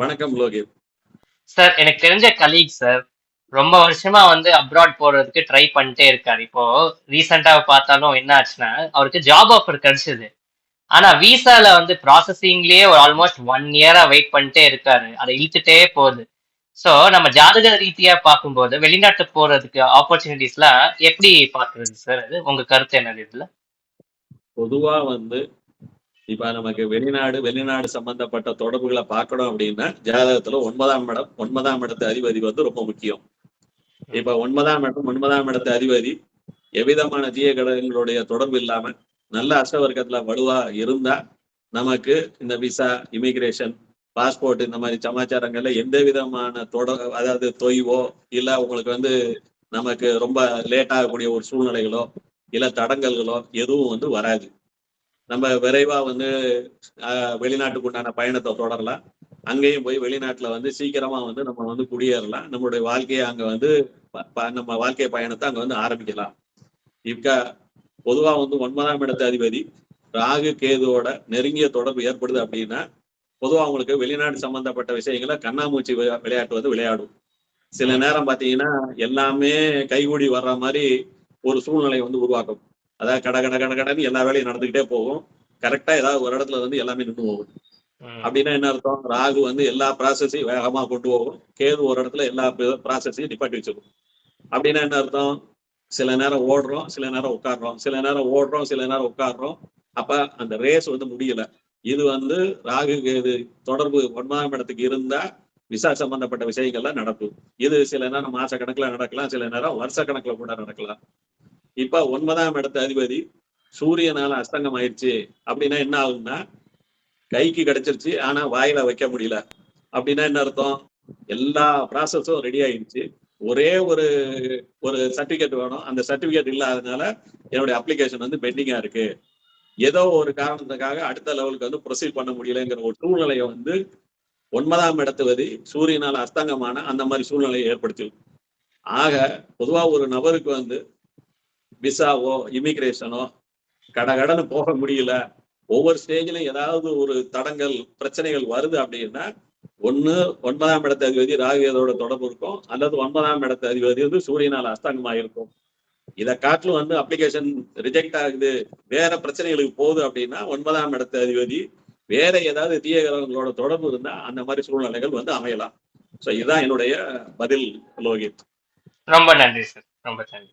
வணக்கம் லோகித். சார் எனக்கு தெரிஞ்ச கலீக் சார் ரொம்ப வருஷமா வந்து அப்ராட் போறதுக்கு ட்ரை பண்ணிட்டே இருக்காரு. இப்போ ரீசெண்டா பார்த்தாலும் என்ன ஆச்சுன்னா அவருக்கு ஜாப் ஆஃபர் கிடைச்சது. ஆனா விசால வந்து ப்ராசஸிங்லயே ஒரு ஆல்மோஸ்ட் 1 இயரா வெயிட் பண்ணிட்டே இருக்காரு. அதை இழுத்துட்டே போகுது. சோ நம்ம ஜாதக ரீதியா பார்க்கும்போது வெளிநாட்டு போறதுக்கு ஆப்பர்ச்சுனிட்டிஸ்லாம் எப்படி பாக்குறது சார்? அது உங்க கருத்து என்னது இதுல? பொதுவா வந்து இப்ப நமக்கு வெளிநாடு சம்பந்தப்பட்ட தொடர்புகளை பார்க்கணும் அப்படின்னா ஜாதகத்துல 9ஆம் இடத்து அதிபதி வந்து ரொம்ப முக்கியம். ம், இப்ப 9ஆம் இடத்து அதிபதி எவ்விதமான தீய கடன்களுடைய தொடர்பு இல்லாம நல்ல அஷ்டவர்க்கத்துல வலுவா இருந்தா நமக்கு இந்த விசா, இமிகிரேஷன், பாஸ்போர்ட் இந்த மாதிரி சமாச்சாரங்கள்ல எந்த விதமான அதாவது தொய்வோ இல்ல உங்களுக்கு வந்து நமக்கு ரொம்ப லேட் ஆகக்கூடிய ஒரு சூழ்நிலைகளோ இல்ல தடங்கல்களோ எதுவும் வந்து வராது. நம்ம விரைவா வந்து வெளிநாட்டுக்கு உண்டான பயணத்தை தொடரலாம். அங்கேயும் போய் வெளிநாட்டுல வந்து சீக்கிரமா வந்து நம்ம வந்து குடியேறலாம். நம்மளுடைய வாழ்க்கையை அங்க வந்து நம்ம வாழ்க்கை பயணத்தை அங்க வந்து ஆரம்பிக்கலாம். இப்ப பொதுவா வந்து 9ஆம் இடத்து அதிபதி ராகு கேதுவோட நெருங்கிய தொடர்பு ஏற்படுது அப்படின்னா பொதுவா அவங்களுக்கு வெளிநாடு சம்பந்தப்பட்ட விஷயங்களை கண்ணாமூச்சி விளையாட்டு வந்து விளையாடும். சில ம், நேரம் பாத்தீங்கன்னா எல்லாமே கைகூடி வர்ற மாதிரி ஒரு சூழ்நிலை வந்து உருவாக்கும். அதாவது கட கட கட கடன்னு எல்லா வேலையும் நடந்துகிட்டே போகும். கரெக்டா ஏதாவது ஒரு இடத்துல வந்து எல்லாமே நின்று போகும். ம், அப்படின்னா என்ன அர்த்தம்? ராகு வந்து எல்லா ப்ராசஸையும் வேகமா கொண்டு போகும். கேது ஒரு இடத்துல எல்லா ப்ராசஸையும் நிப்பாட்டி வச்சிருக்கும். அப்படின்னா என்ன அர்த்தம்? சில நேரம் ஓடுறோம், சில நேரம் உட்காடுறோம், சில நேரம் ஓடுறோம், சில நேரம் உட்காடுறோம். அப்ப அந்த ரேஸ் வந்து முடியல. இது வந்து ராகு கேது தொடர்பு 9ஆம் இடத்துக்கு இருந்தா விசா சம்பந்தப்பட்ட விஷயங்கள்லாம் நடக்கும். இது சில நேரம் மாச கணக்குல நடக்கலாம், சில நேரம் வருஷ கணக்குல கூட நடக்கலாம். இப்ப 9ஆம் இடத்து அதிபதி சூரியனால அஸ்தங்கம் ஆயிடுச்சு அப்படின்னா என்ன ஆகும்னா கைக்கு கிடைச்சிருச்சு ஆனா வாயில வைக்க முடியல அப்படின்னா என்ன அர்த்தம்? எல்லா ப்ராசஸும் ரெடி ஆயிடுச்சு. ஒரே ஒரு ஒரு சர்டிபிகேட் வேணும். அந்த சர்டிபிகேட் இல்லாதனால என்னுடைய அப்ளிகேஷன் வந்து பெண்டிங்கா இருக்கு. ஏதோ ஒரு காரணத்துக்காக அடுத்த லெவலுக்கு வந்து ப்ரொசீட் பண்ண முடியலங்கிற ஒரு சூழ்நிலையை வந்து 9ஆம் இடத்துவதி சூரியனால அஸ்தங்கமான அந்த மாதிரி சூழ்நிலையை ஏற்படுத்தி. ஆக பொதுவா ஒரு நபருக்கு வந்து விசாவோ இமிகிரேஷனோ கடகடன்னு போக முடியல, ஒவ்வொரு ஸ்டேஜ்லயும் ஏதாவது ஒரு தடங்கள் பிரச்சனைகள் வருது அப்படின்னா ஒண்ணு 9ஆம் இடத்து அதிபதி ராகுதோட தொடர்பு இருக்கும், அல்லது 9ஆம் இடத்து அதிபதி வந்து சூரியனால அஸ்தங்கமா இருக்கும். இதை காட்டிலும் வந்து அப்ளிகேஷன் ரிஜெக்ட் ஆகுது, வேற பிரச்சனைகளுக்கு போகுது அப்படின்னா 9ஆம் இடத்து அதிபதி வேற ஏதாவது தீய கிரகங்களோட தொடர்பு இருந்தா அந்த மாதிரி சூழ்நிலைகள் வந்து அமையலாம். சோ இதுதான் என்னுடைய பதில் லோகித். ரொம்ப நன்றி சார். ரொம்ப நன்றி.